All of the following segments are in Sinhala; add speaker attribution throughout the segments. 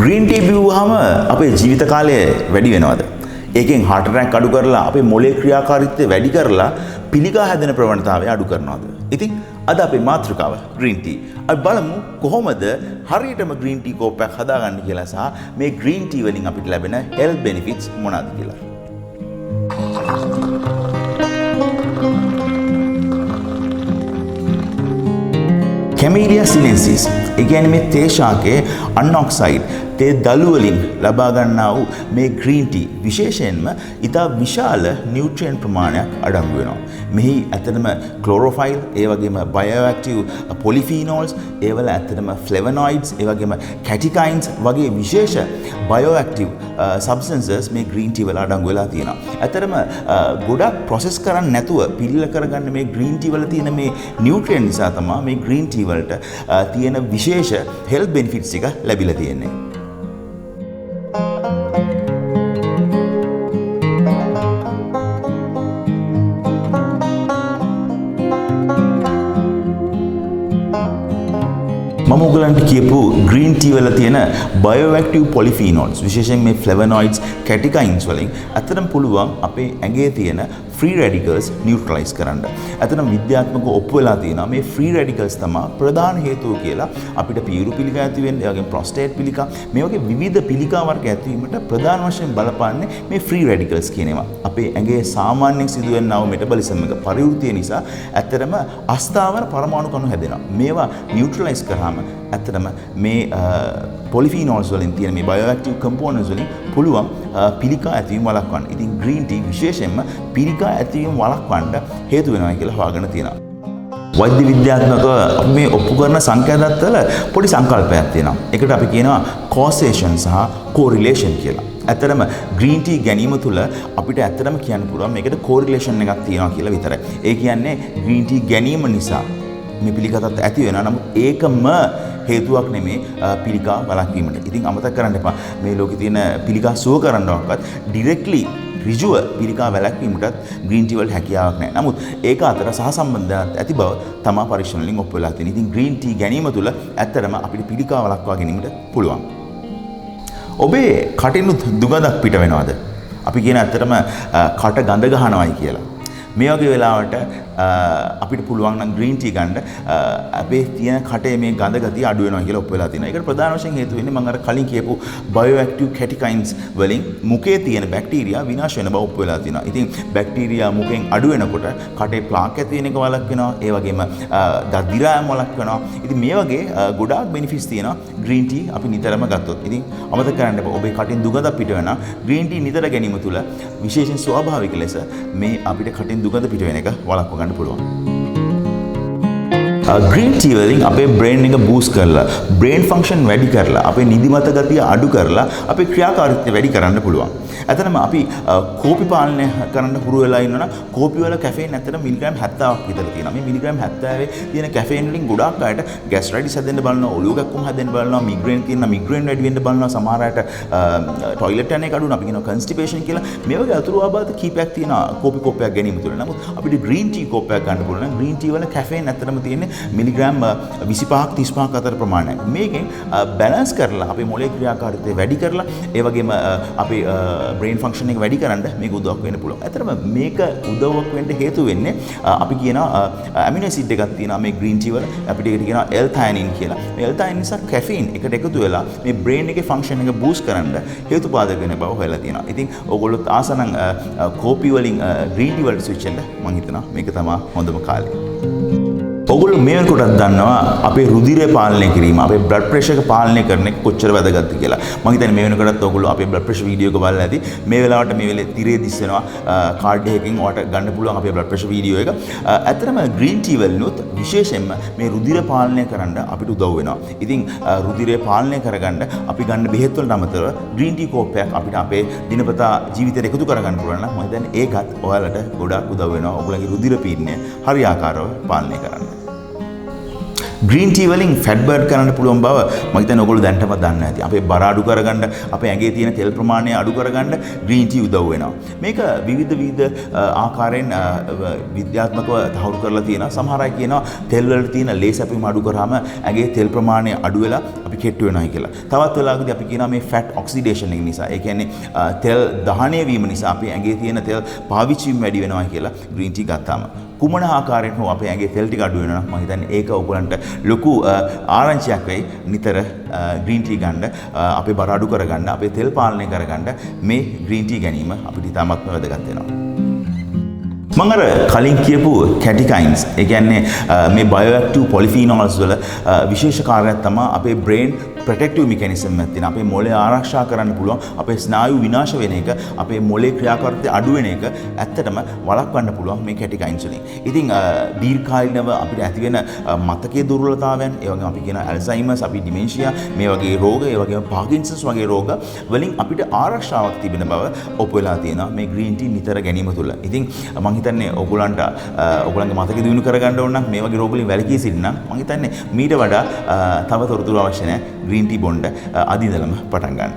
Speaker 1: ග්‍රීන් ටී බිව්වහම අපේ ජීවිත කාලය වැඩි වෙනවද? ඒකෙන් heart attack අඩු කරලා අපේ මොලේ ක්‍රියාකාරීත්වය වැඩි කරලා පිළිකා හැදෙන ප්‍රවණතාවය අඩු කරනවද? ඉතින් අද අපේ මාතෘකාව ග්‍රීන් ටී. අපි බලමු කොහොමද හරියටම ග්‍රීන් ටී කෝප්පයක් හදාගන්න කියලා සහ මේ ග්‍රීන් ටී වලින් අපිට ලැබෙන health benefits මොනවාද කියලා. Camellia sinensis ඒ කියන්නේ මේ තේ ශාකයේ අන්ඔක්සයිඩ් තේ දළු වලින් ලබා ගන්නා වූ මේ ග්‍රීන් ටී විශේෂයෙන්ම ඉතා විශාල නියුට්‍රියන්ට් ප්‍රමාණයක් අඩංගු වෙනවා. මෙහි ඇත්තටම ක්ලෝරොෆයිල්, ඒ වගේම බයෝඇක්ටිව් පොලිෆීනෝල්ස්, ඒවල ඇත්තටම ෆ්ලෙවනොයිඩ්ස්, ඒ වගේම කැටිකයින්ස් වගේ විශේෂ බයෝඇක්ටිව් සබ්ස්ටන්සස් මේ ග්‍රීන් ටී වල අඩංගු වෙලා තියෙනවා. ඇත්තටම ගොඩක් ප්‍රොසෙස් කරන්නේ නැතුව පිළිල කරගන්න මේ ග්‍රීන් ටී වල තියෙන මේ නියුට්‍රියන්ට් නිසා තමයි මේ ග්‍රීන් ටී වලට තියෙන විශේෂ හෙල්ත් බෙනිෆිට්ස් එක ලැබිලා තියෙන්නේ. මම ඔයගලන්ට කියපු ග්‍රීන් ටී වල තියෙන බයෝඇක්ටිව් පොලිෆීනෝල්ස් විශේෂයෙන් මේ ෆ්ලෙවනොයිඩ්ස්, කැටිකයින්ස් වලින් ඇත්තටම පුළුවන් අපේ ඇඟේ තියෙන ෆ්‍රී රැඩිකල්ස් නියුට්‍රලයිස් කරන්න. ඇත්තටම විද්‍යාත්මකව ඔප්පු වෙලා තියෙනවා මේ ෆ්‍රී රැඩිකල්ස් තමයි ප්‍රධාන හේතුව කියලා අපිට පීරු පිළිකා ඇති වෙන්න, ඒ වගේම ප්‍රොස්ටේට් පිළිකා, මේ වගේ විවිධ පිළිකා වර්ග ඇතිවීමට ප්‍රධාන වශයෙන් බලපාන්නේ මේ ෆ්‍රී රැඩිකල්ස් කියන ඒවා. අපේ ඇඟේ සාමාන්‍යයෙන් සිදුවෙනා වූ මෙටබොලිසම් එක පරිවෘතිය නිසා ඇත්තටම අස්ථාවර පරමාණු කණු හැදෙනවා. මේවා නියුට්‍රලයිස් කරාම ඇත්තටම මේ පොලිෆීනෝල්ස් වලින් තියෙන මේ බයෝඇක්ටිව් කම්පෝනන්ට්ස් වලින් පුළුවන් පිළිකා ඇතිවීම වළක්වන්න. ඉතින් ග්‍රීන් ටී විශේෂයෙන්ම පිළිකා ඇතිවීම වළක්වන්න හේතු වෙනවා කියලා හොයාගෙන තියෙනවා. වෛද්‍ය විද්‍යාත්මකව මේ ඔප්පු කරන සංඛ්‍යාදත්වල පොඩි සංකල්පයක් තියෙනවා. ඒකට අපි කියනවා causation සහ correlation කියලා. ඇත්තටම ග්‍රීන් ටී ගැනීම තුළ අපිට ඇත්තටම කියන්න පුළුවන් මේකට correlation එකක් තියෙනවා කියලා විතරයි. ඒ කියන්නේ ග්‍රීන් ටී ගැනීම නිසා මේ පිළිකාවත් ඇති වෙනවා. නමුත් ඒකම හේතුවක් නෙමේ පිළිකා වළක්වීමට. ඉතින් අමතක කරන්න එපා මේ ලෝකේ තියෙන පිළිකා සුව කරන්නවක්වත් ඩිරෙක්ට්ලි ඍජුව පිළිකා වැළැක්වීමටත් ග්‍රීන් ටී වලට හැකියාවක් නැහැ. නමුත් ඒක අතර සහසම්බන්ධයක් ඇති බව තමා පරීක්ෂණ වලින් ඔප්පු වෙලා තියෙනවා. ඉතින් ග්‍රීන් ටී ගැනීම තුළ ඇත්තටම අපිට පිළිකා වළක්වා ගැනීමට පුළුවන්. ඔබේ කටිනුත් දුගඳක් පිට වෙනවද? අපි කියන ඇත්තටම කට ගඳ ගහනවායි කියලා. මේ වගේ වෙලාවට අපිට පුළුවන් නම් ග්‍රීන් ටී ගන්න අපේ තියෙන කටේ මේ ගඳ ගතිය අඩු වෙනවා කියලා ඔප්පු වෙලා තියෙනවා. ඒකට ප්‍රධාන වශයෙන් හේතු වෙන්නේ මම අර කලින් කියපු බයෝඇක්ටිව් කැටිකයින්ස් වලින් මුඛයේ තියෙන බැක්ටීරියා විනාශ වෙන බව ඔප්පු වෙලා තියෙනවා. ඉතින් බැක්ටීරියා මුඛෙන් අඩු වෙනකොට කටේ ප්ලාක් ඇති වෙන එක වළක්වනවා. ඒ වගේම දත් දිරායම වළක්වනවා. ඉතින් මේ වගේ ගොඩාක් බෙනිෆිට්ස් තියෙනවා ග්‍රීන් ටී අපි නිතරම ගත්තොත්. ඉතින් අමතක කරන්න එපා ඔබේ කටින් දුගඳ පිට වෙනවා. ග්‍රීන් ටී නිතර ගැනීම තුළ විශේෂයෙන් ස්වාභාවික ලෙස මේ අපිට කටින් දුගඳ පිට වෙන එක වළක්ව ගන්න පුළුවන්. ග්‍රීන් ටී වලින් අපේ බ්‍රේන් එක බූස්ට් කරලා, බ්‍රේන් ෆන්ක්ෂන් වැඩි කරලා, අපේ නිදිමත ගතිය අඩු කරලා අපේ ක්‍රියාකාරීත්වය වැඩි කරන්න පුළුවන්. ඇත්තටම අපි කෝපි පාලනය කරන්න හුරු වෙලා ඉන්නවනම් කෝපි වල කැෆේන් ඇත්තට මිලිග්‍රෑම් 70ක් විතර තියෙනවා. මේ මිලිග්‍රෑම් 70 තියෙන කැෆේන් වලින් ගොඩාක් අයට ગેස්ට්‍රයිටිස් හැදෙන්න බලනවා, ඔළුව කැක්කුම් හැදෙන්න බලනවා, මිග්‍රේන් තියෙන මිග්‍රේන් වැඩි වෙන්න බලනවා, සමහර අයට টয়ලට් යන එක අඩු වෙනවා. අපි කියනවා කන්ස්ටිපේෂන් කියලා. මේ වගේ අතුරු ආබාධ කීපයක් තියෙනවා කෝපි කෝපයක් ගැනීම තුළ. නමුත් අපිට ග්‍රීන් ටී කෝපයක් ගන්න පුළුවන් නම් ග්‍රීන් ටී වල කැෆේන් ඇත්තටම තියෙන්නේ මිලිග්‍රෑම් 25ක් 35ක් අතර ප්‍රමාණයක්. මේකෙන් බැලන්ස් කරලා අපේ මොලේ ක්‍රියාකාරීත්වය වැඩි කරලා ඒ වගේම අපේ බ්‍රේන් ෆන්ක්ෂන් එක වැඩි කරන්න මේක උදව්වක් වෙන්න පුළුවන්. ඇත්තටම මේක උදව්වක් වෙන්න හේතු වෙන්නේ අපි කියනවා ඇමිනෝ ඇසිඩ් එකක් තියෙනවා මේ ග්‍රීන් ටී වල. අපිට ඒකට කියනවා L-theanine කියලා. මේ L-theanine නිසා කැෆීන් එකට එකතු වෙලා මේ බ්‍රේන් එකේ ෆන්ක්ෂන් එක බූස්ට් කරන්න හේතුපාදක වෙන බව හොයලා තියෙනවා. ඉතින් ඕගොල්ලොත් ආසනම් කෝපි වලින් ග්‍රීන් ටී වලට ස්විච් වෙන්න මම හිතනවා මේක තමයි හොඳම කාලේ. ඔගොල්ලෝ මේ වෙනකොටත් දන්නවා අපේ රුධිරය පාලනය කිරීම, අපේ බ්ලඩ් ප්‍රෙෂර් එක පාලනය කරන එක කොච්චර වැදගත්ද කියලා. මම හිතන්නේ මේ වෙනකොටත් ඔගොල්ලෝ අපේ බ්ලඩ් ප්‍රෙෂර් වීඩියෝ එක බලලා ඇති. මේ වෙලාවට මේ වෙලේ තිරේ දිස් වෙනවා කාඩ් එකකින් ඔයාලට ගන්න පුළුවන් අපේ බ්ලඩ් ප්‍රෙෂර් වීඩියෝ එක. ඇත්තටම ග්‍රීන් ටී වලිනුත් විශේෂයෙන්ම මේ රුධිර පාලනය කරන්න අපිට උදව් වෙනවා. ඉතින් රුධිරය පාලනය කරගන්න අපි ගන්න බෙහෙත් වලට අමතරව ග්‍රීන් ටී කෝප්පයක් අපිට අපේ දිනපතා ජීවිතයට එකතු කරගන්න පුළුවන් නම් මම හිතන්නේ ඒකත් ඔයාලට ගොඩාක් උදව් වෙනවා ඔයගොල්ලන්ගේ රුධිර පීඩනය හරියාකාරව පාලනය කරන්න. ග්‍රීන් ටී වලින් ෆැට් බර්න් කරන්න පුළුවන් බව මම හිතන්නේ ඔයගොල්ලෝ දැනටම දන්නේ නැති. අපේ බර අඩු කරගන්න, අපේ ඇඟේ තියෙන තෙල් ප්‍රමාණය අඩු කරගන්න ග්‍රීන් ටී උදව් වෙනවා. මේක විවිධ ආකාරයෙන් විද්‍යාත්මකව තහවුරු කරලා තියෙනවා. සමහර අය කියනවා තෙල් වල තියෙන ලේ සැපීම අඩු කරාම ඇඟේ තෙල් ප්‍රමාණය අඩු වෙලා අපි කෙට්ටු වෙනවා කියලා. තවත් වෙලාවකදී අපි කියනවා මේ ෆැට් ඔක්සිඩේෂන් එක නිසා. ඒ කියන්නේ තෙල් දහනය වීම නිසා අපේ ඇඟේ තියෙන තෙල් පාවිච්චි වීම වැඩි වෙනවා කියලා ග්‍රීන් ටී ගත්තාම. කුමන ආකාරයෙන් හෝ අපේ ඇඟේ තෙල් ටික අඩු වෙනවා නම් මම හිතන්නේ ඒක ඔයගලන්ට ලොකු ආරංචියක් වෙයි. නිතර ග්‍රීන් ටී ගන්න, අපේ බර අඩු කරගන්න, අපේ තෙල් පාලනය කරගන්න මේ ග්‍රීන් ටී ගැනීම අපිට ඉතාමත්ම වැදගත් වෙනවා. මම අර කලින් කියපු කැටිකයින්ස්, ඒ කියන්නේ මේ බයෝඇක්ටිව් පොලිෆීනෝල්ස් වල විශේෂ කාර්යයක් තමයි අපේ බ්‍රේන් ප්‍රොටෙක්ටිව් මෙකැනිසම් එකක් තියෙනවා. අපේ මොළය ආරක්ෂා කරන්න පුළුවන්, අපේ ස්නායු විනාශ වෙන එක, අපේ මොළේ ක්‍රියාකාරීත්වය අඩු වෙන එක ඇත්තටම වළක්වන්න පුළුවන් මේ කැටිකයින්ස් වලින්. ඉතින් දීර්ඝකාලීනව අපිට ඇති වෙන මතකයේ දුර්වලතාවයන්, ඒ වගේම අපි කියන ඇල්සයිමර්ස්, අපි ඩිමෙන්ෂියා, මේ වගේ රෝග, ඒ වගේම පාකින්සන්ස් වගේ රෝග වලින් අපිට ආරක්ෂාවක් තිබෙන බව ඔප්පු වෙලා තියෙනවා මේ ග්‍රීන් ටී නිතර ගැනීම තුළ. ඉතින් මම හිතන්නේ ඔයගොල්ලන්ට ඔයගොල්ලන්ගේ මතකය දිනු කරගන්න ඕන නම්, මේ වගේ රෝග වලින් වැළකී සිටින්න නම් මම හිතන්නේ මීට වඩා තව තොරතුරු අවශ්‍ය නැහැ. ග්‍රීන් ටී බොන්න අද ඉඳලම පටන් ගන්න.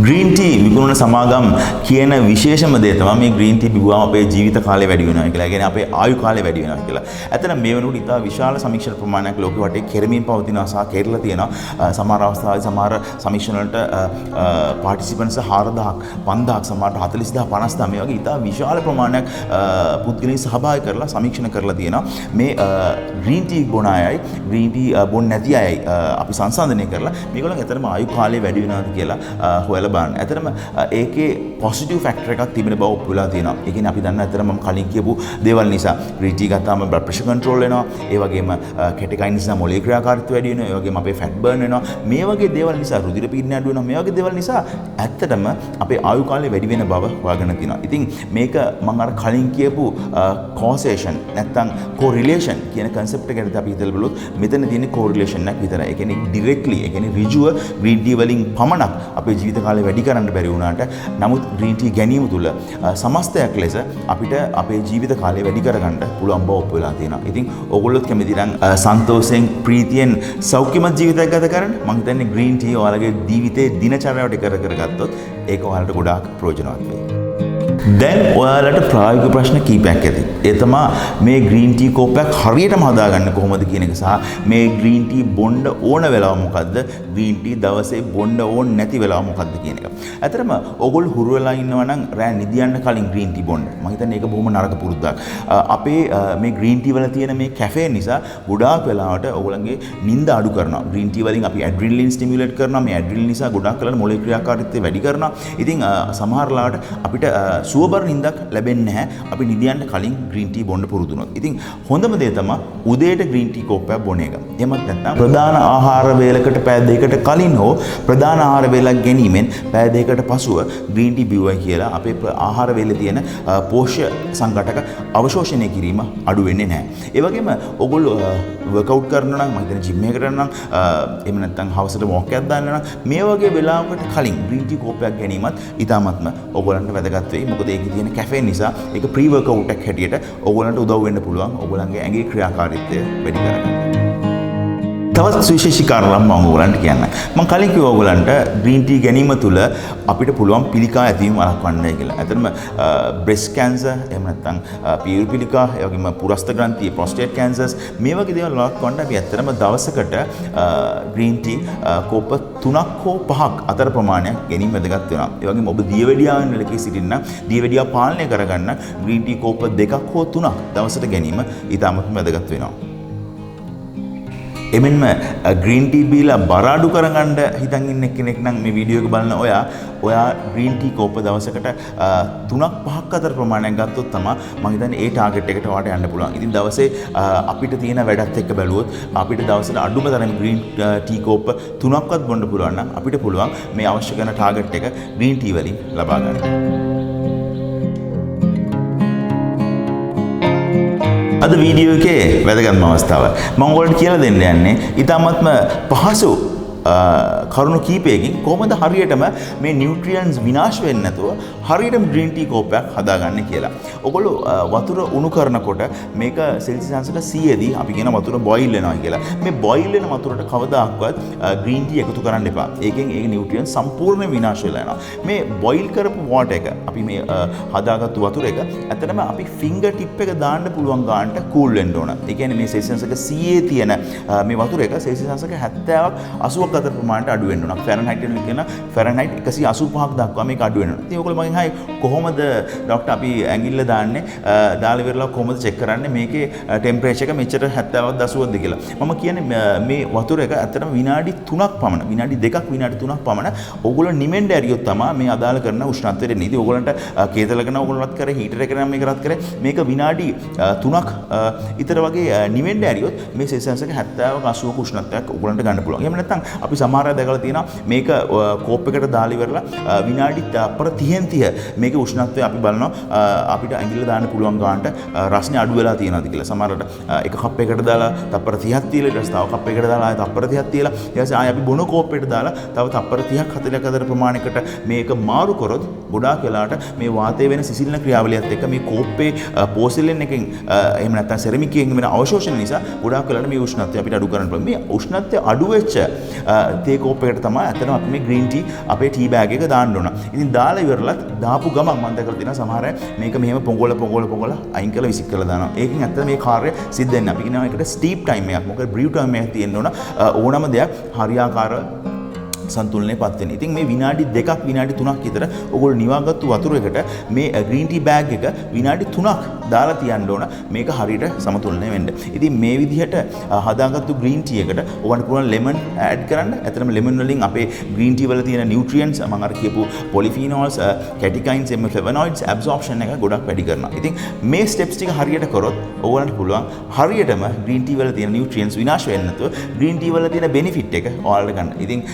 Speaker 1: ග්‍රීන් ටී විකුණන සමාගම් කියන විශේෂම දේ තමයි මේ ග්‍රීන් ටී බිව්වම අපේ ජීවිත කාලය වැඩි වෙනවා කියලා. ඒ කියන්නේ අපේ ආයු කාලය වැඩි වෙනවා කියලා. ඇත්තට මේ වෙනකොට ඉතා විශාල සමීක්ෂණ ප්‍රමාණයක් ලෝකෙ වටේ කෙරමින් පවතිනවා සහ කෙරලා තියෙනවා. සමහර අවස්ථාවල සමහර සමීක්ෂණ වලට පාටිසිපන්ට්ස් 4000ක් 5000ක් සමහරට 40000 50000 මේ වගේ ඉතා විශාල ප්‍රමාණයක් පුද්ගලයන් සහභාගී කරලා සමීක්ෂණ කරලා තියෙනවා. මේ ග්‍රීන් ටී බොන අයයි ග්‍රීන් ටී බොන්නේ නැති අයයි අපි සංසන්දනය කරලා මේගොල්ලන් ඇත්තටම ආයු කාලය වැඩි වෙනවාද කියලා හොයලා බලන්න. ඇත්තටම ඒකේ පොසිටිව් ෆැක්ටර් එකක් තිබෙන බව ඔප්පු වෙලා තියෙනවා. ඒ කියන්නේ අපි දන්නා ඇත්තටම මම කලින් කියපු දේවල් නිසා ග්‍රීන් ටී ගත්තාම බ්ලඩ් ප්‍රෙෂර් කන්ට්‍රෝල් වෙනවා. ඒ වගේම කැටිකයින් නිසා මොලේ ක්‍රියාකාරීත්වය වැඩි වෙනවා. ඒ වගේම අපේ ෆැට් බර්න් වෙනවා. මේ වගේ දේවල් නිසා රුධිර පීඩනය අඩු වෙනවා. මේ වගේ දේවල් නිසා ඇත්තටම අපේ ආයු කාලය වැඩි වෙන බව හොයාගෙන තියෙනවා. ඉතින් මේක මම අර කලින් කියපු causation නැත්නම් correlation කියන concept එකට අපි හිතලා බලුවොත් මෙතන තියෙන correlation එකක් විතරයි. ඒ කියන්නේ directly, ඒ කියන්නේ ඍජුව ග්‍රීන් ටී වලින් පමණක් අපේ ජීවිත කාලය වැඩි කරන්න බැරි වුණාට, නමුත් ග්‍රීන් ටී ගැනීම තුළ සමස්තයක් ලෙස අපිට අපේ ජීවිත කාලය වැඩි කරගන්න පුළුවන් බව ඔප්පු වෙලා තියෙනවා. ඉතින් ඕගොල්ලොත් කැමති නම් සන්තෝෂයෙන් ප්‍රීතියෙන් සෞඛ්‍යමත් ජීවිතයක් ගත කරන්න. මම හිතන්නේ ග්‍රීන් ටී ඔයාලගේ ජීවිතේ දිනචර්යාවට කරගත්තොත් ඒක ඔයාලට ගොඩාක් ප්‍රයෝජනවත් වෙයි. දැන් ඔයාලට ප්‍රායෝගික ප්‍රශ්න කීපයක් ඇති. ඒ තමයි මේ ග්‍රීන් ටී කෝප්පයක් හරියටම හදාගන්න කොහොමද කියන එක සහ මේ ග්‍රීන් ටී බොන්න ඕන වෙලාව මොකද්ද? ග්‍රීන් ටී දවසේ බොන්න ඕන නැති වෙලාව මොකද්ද කියන එක. ඇත්තටම ඕගොල්ලෝ හුරු වෙලා ඉන්නවා නම් රෑ නිදියන්න කලින් ග්‍රීන් ටී බොන්න. මම හිතන්නේ ඒක බොහොම නරක පුරුද්දක්. අපේ මේ ග්‍රීන් ටී වල තියෙන මේ කැෆේන් නිසා ගොඩාක් වෙලාවට ඕගොල්ලන්ගේ නිින්ද අඩු කරනවා. ග්‍රීන් ටී වලින් අපි ඇඩ්‍රිනලින් ස්ටිමියුලේට් කරනවා. මේ ඇඩ්‍රිනලින් නිසා ගොඩාක් වෙලාවට මොලේ ක්‍රියාකාරීත්වය වැඩි කරනවා. ඉතින් සමහර වෙලාවට අපිට සුවබර නිින්දක් ලැබෙන්නේ නැහැ අපි නිදියන්න කලින් ග්‍රීන් ටී බොන්න පුරුදු වුණොත්. ඉතින් හොඳම දේ තමයි උදේට ග්‍රීන් ටී කෝප්පයක් බොන එක. එහෙමත් නැත්නම් ප්‍රධාන ආහාර වේලකට පැය දෙකකට කලින් හෝ ප්‍රධාන ආහාර වේලක් ගැනීමෙන් පැය දෙකකට පසුව ග්‍රීන් ටී බිව්වයි කියලා අපේ ආහාර වේලේ තියෙන පෝෂ්‍ය සංඝටක අවශෝෂණය කිරීම අඩු වෙන්නේ නැහැ. ඒ වගේම ඔයගොල්ලෝ වර්කවුට් කරනවා නම්, මම හිතන්නේ ජිම් එකකට යනවා නම්, එහෙම නැත්නම් හවසට වොක් එකක් දාන්න නම් මේ වගේ වෙලාවකට කලින් ග්‍රීන් ටී කෝප්පයක් ගැනීමත් ඉතාමත්ම ඔයගොල්ලන්ට වැදගත් වෙයි. මොකද ඒකේ තියෙන කැෆේන් නිසා ඒක ප්‍රී වර්කවුට් එකක් හැටියට ඔයගොල්ලන්ට උදව් වෙන්න පුළුවන් ඔයගොල්ලන්ගේ ඇඟේ ක්‍රියාකාරීත්වය වැඩි කරගන්න. තවත් සුවිශේෂී කාරණාවක් මම ඔයගොල්ලන්ට කියන්න. මම කලින් කිව්වා ඔයගොල්ලන්ට ග්‍රීන් ටී ගැනීම තුළ අපිට පුළුවන් පිළිකා ඇතිවීම වළක්වන්නයි කියලා. ඇත්තටම බ්‍රෙස්ට් කැන්සර්, එහෙම නැත්නම් පියවර පිළිකා, ඒ වගේම පුරස්ත ග්‍රන්ථිය, ප්‍රොස්ටේට් කැන්සර්ස් මේ වගේ දේවල් වළක්වන්න අපි ඇත්තටම දවසකට ග්‍රීන් ටී කෝප 3ක් හෝ 5ක් අතර ප්‍රමාණයක් ගැනීම වැදගත් වෙනවා. ඒ වගේම ඔබ දියවැඩියාවෙන් වැළකී සිටින්න, දියවැඩියාව පාලනය කරගන්න ග්‍රීන් ටී කෝප 2ක් හෝ 3ක් දවසට ගැනීම ඉතාමත් වැදගත් වෙනවා. එමෙන්ම ග්‍රීන් ටී බීලා බර අඩු කරගන්න හිතන් ඉන්න කෙනෙක් නම් මේ වීඩියෝ එක බලන ඔයා ග්‍රීන් ටී කෝප දවසකට 3ක් 5ක් අතර ප්‍රමාණයක් ගත්තොත් තමයි මම හිතන්නේ ඒ ටාගට් එකට ඔයාට යන්න පුළුවන්. ඉතින් දවසේ අපිට තියෙන වැඩත් එක්ක බැලුවොත් අපිට දවසට අඩුම තරම් ග්‍රීන් ටී කෝප 3ක්වත් බොන්න පුළුවන් නම් අපිට පුළුවන් මේ අවශ්‍ය කරන ටාගට් එක ග්‍රීන් ටී වලින් ලබා ගන්න. අද වීඩියෝ එකේ වැදගත්ම අවස්ථාව මම ඔයාලට කියලා දෙන්න යන්නේ ඊටාත්ම පහසු කරුණු කීපයකින් කොහොමද හරියටම මේ නියුට්‍රියන්ට්ස් විනාශ වෙන්නේ නැතුව හරියටම ග්‍රීන් ටී කෝපයක් හදාගන්නේ කියලා. ඔයගොල්ලෝ වතුර උණු කරනකොට මේක සෙල්සියස් අංශක 100 දී අපි කියන වතුර බොයිල් වෙනවා කියලා. මේ බොයිල් වෙන වතුරට කවදාවත් ග්‍රීන් ටී එකතු කරන්න එපා. ඒකෙන් ඒ නියුට්‍රියන්ට්ස් සම්පූර්ණයෙන් විනාශ වෙලා යනවා. මේ බොයිල් කරපු වෝටර් එක අපි මේ හදාගත්තු වතුර එක ඇත්තටම අපි ෆින්ගර් ටිප් එක දාන්න පුළුවන් ගානට කූල් වෙන්න ඕන. ඒ කියන්නේ මේ සෙල්සියස් අංශක 100 තියෙන මේ වතුර එක සෙල්සියස් අංශක 70ක් 80ක් අතර ප්‍රමාණයට අඩු වෙන්න ඕන. ෆැරන්හයිට් එකෙන් කියන ෆැරන්හයිට් 185ක් දක්වා මේක අඩු වෙනවා. ඉතින් ඔයගොල්ලෝ මගෙන් අහයි කොහොමද ડોක්ටර් අපි ඇඟිල්ල දාන්නේ දාලා ඉවරලා කොහොමද චෙක් කරන්නේ මේකේ ටෙම්පරේචර් එක මෙච්චර 70ක් 80ක්ද කියලා. මම කියන්නේ මේ වතුර එක ඇත්තටම විනාඩි 3ක් පමණ විනාඩි 2ක් විනාඩි 3ක් පමණ ඔයගොල්ලෝ නිමෙන්න ඇරියොත් තමයි මේ අදාළ කරන උෂ්ණත්වයට එන්නේ. ඉතින් ඔයගොල්ලන්ට කේතලක නම් ඔයගොල්ලෝ රත් කරේ හීටර් එක නම් මේක රත් කරේ මේක විනාඩි 3ක් ඊතර වගේ නිමෙන්න ඇරියොත් මේ සෙල්සියස් එක 70ක 80ක උෂ්ණත්වයක් ඔයගොල්ලන්ට ගන්න පුළුවන්. එහෙම නැත්නම් අපි සමහර අය දැකලා තියෙනවා මේක කෝප් එකට දාලා ඉවරලා විනාඩි තප්පර 30න් 30 මේකේ උෂ්ණත්වය අපි බලනවා අපිට ඇඟිල්ල දාන්න පුළුවන් ගානට රස්නේ අඩු වෙලා තියෙනවාද කියලා. සමහරවිට එක කප් එකකට දාලා තප්පර 30ක් තියලා ඊට පස්සේ තව කප් එකකට දාලා ආයෙ තප්පර 30ක් තියලා ඊට පස්සේ ආයෙ අපි බොන කෝප් එකට දාලා තව තප්පර 30ක් 40ක් අතර ප්‍රමාණයකට මේක මාරු කරොත් ගොඩාක් වෙලාවට මේ වාතයේ වෙන සිසිල්න ක්‍රියාවලියත් එක්ක මේ කෝප්පේ පෝසිලෙන් එකෙන් එහෙම නැත්නම් සෙරමික් එකෙන් වෙන අවශෝෂණ නිසා ගොඩාක් වෙලාවට මේ උෂ්ණත්වය අපිට අඩු කරන්න පුළුවන්. මේ උෂ්ණත්වය අඩු වෙච්ච තේ කෝප් එකකට තමයි අතන අපි මේ ග්‍රීන් ටී අපේ ටී බෑග් එක දාන්න ඕන. ඉතින් දාලා ඉවරලත් දාපු ගමන් මම දැකලා තියෙනවා සමහර අය මේක මෙහෙම පොඟොල අයින් කරලා විසික් කරලා දානවා. ඒකෙන් ඇත්තට මේ කාර්යය සිද්ධ වෙන්නේ. අපි කියනවා ඒකට ස්ටීප් ටයිම් එකක්. මොකද බ්‍රීව් ටයිම් එකක් තියෙන්න ඕන. ඕනම දෙයක් හරියාකාර සන්තුලනයේ පත් වෙන. ඉතින් මේ විනාඩි 2ක් විනාඩි 3ක් විතර ඔයගොල්ලෝ නිවාගත්තු වතුර එකට මේ ග්‍රීන් ටී බෑග් එක විනාඩි 3ක් දාලා තියන්න ඕන මේක හරියට සමතුලනය වෙන්න. ඉතින් මේ විදිහට හදාගත්තු ග්‍රීන් ටී එකට ඔයගොල්ලන්ට පුළුවන් ලෙමන් ඇඩ් කරන්න. ඇත්තටම ලෙමන් වලින් අපේ ග්‍රීන් ටී වල තියෙන නියුට්‍රියන්ට්ස් මම අර කියපු පොලිෆීනෝල්ස්, කැටිකයින්ස්, ෆ්ලැවොනොයිඩ්ස් ඇබ්සෝර්ප්ෂන් එක ගොඩක් වැඩි කරනවා. ඉතින් මේ ස්ටෙප්ස් ටික හරියට කරොත් ඔයගොල්ලන්ට පුළුවන් හරියටම ග්‍රීන් ටී වල තියෙන නියුට්‍රියන්ට්ස් විනාශ වෙන්නේ නැතුව ග්‍රීන් ටී වල තියෙන බෙනිෆිට් එක ඔයාලට ගන්න. ඉතින්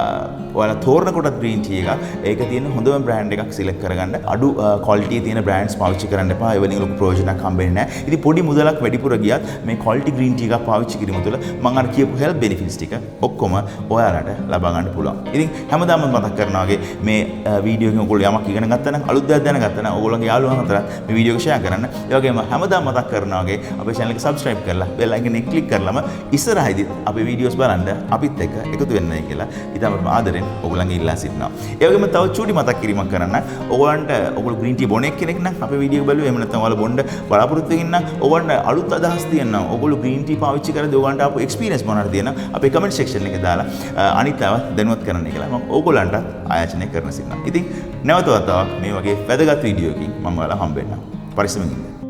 Speaker 1: ඔයාලා තෝරන කොටත් ග්‍රීන් ටී එකක් ඒක තියෙන හොඳම බ්‍රෑන්ඩ් එකක් සිලෙක්ට් කරගන්න. අඩු ක්වොලිටි තියෙන බ්‍රෑන්ඩ්ස් පාවිච්චි කරන්න එපා. ඒ වලින් ලොකු ප්‍රයෝජනයක් හම්බෙන්නේ නැහැ. ඉතින් පොඩි මුදලක් වැඩිපුර ගියත් මේ ක්වොලිටි ග්‍රීන් ටී එකක් පාවිච්චි කිරීම තුළ මම අර කියපු හෙල්ත් බෙනිෆිට්ස් ටික ඔක්කොම ඔයාලට ලබා ගන්න පුළුවන්. ඉතින් හැමදාම මතක් කරනවා වගේ මේ වීඩියෝ එකෙන් ඔයගොල්ලෝ යමක් ඉගෙන ගත්තා නම් අලුත් දෙයක් දැනගත්තා නම් ඔයගොල්ලෝගේ යාළුවන් අතර මේ වීඩියෝ එක ෂෙයා කරන්න. ඒ වගේම හැමදාම මතක් කරනවා වගේ අපේ channel එක subscribe කරලා bell icon එක click කරලම ඉස්සරහදී අපේ වීඩියෝස් බලන්න අපිත් එක්ක එකතු වෙන්නයි කියලා ඉතාමත් ආදරෙන් ඔයගොල්ලන්ගේ ඉල්ලා සිටිනවා. ඒ වගේම තව චූටි මතක් කිරීමක් කරන්න. ඔයගොල්ලෝ ග්‍රීන් ටී බොන කෙනෙක් නම් අපේ වීඩියෝ බලුවා එහෙම නැත්නම් ඔයාලා බොන්න බලාපොරොත්තු වෙන නම් ඔයගොල්ලන්ට අලුත් අදහස් තියෙනවා. ඔයගොල්ලෝ ග්‍රීන් ටී පාවිච්චි කරද්දී ඔයගොල්ලන්ට ආපු එක්ස්පීරියන්ස් මොනවද තියෙනවා අපේ කමෙන්ට් සෙක්ෂන් එකේ දාලා අනිත් අයව දැනුවත් කරන්න කියලා මම ඔයගොල්ලන්ට ආයාචනය කරන සිටිනවා. ඉතින් නැවත වතාවක් මේ වගේ වැදගත් වීඩියෝකින් මම ඔයාලා හම්බ වෙනවා. පරිස්සමෙන් ඉන්න.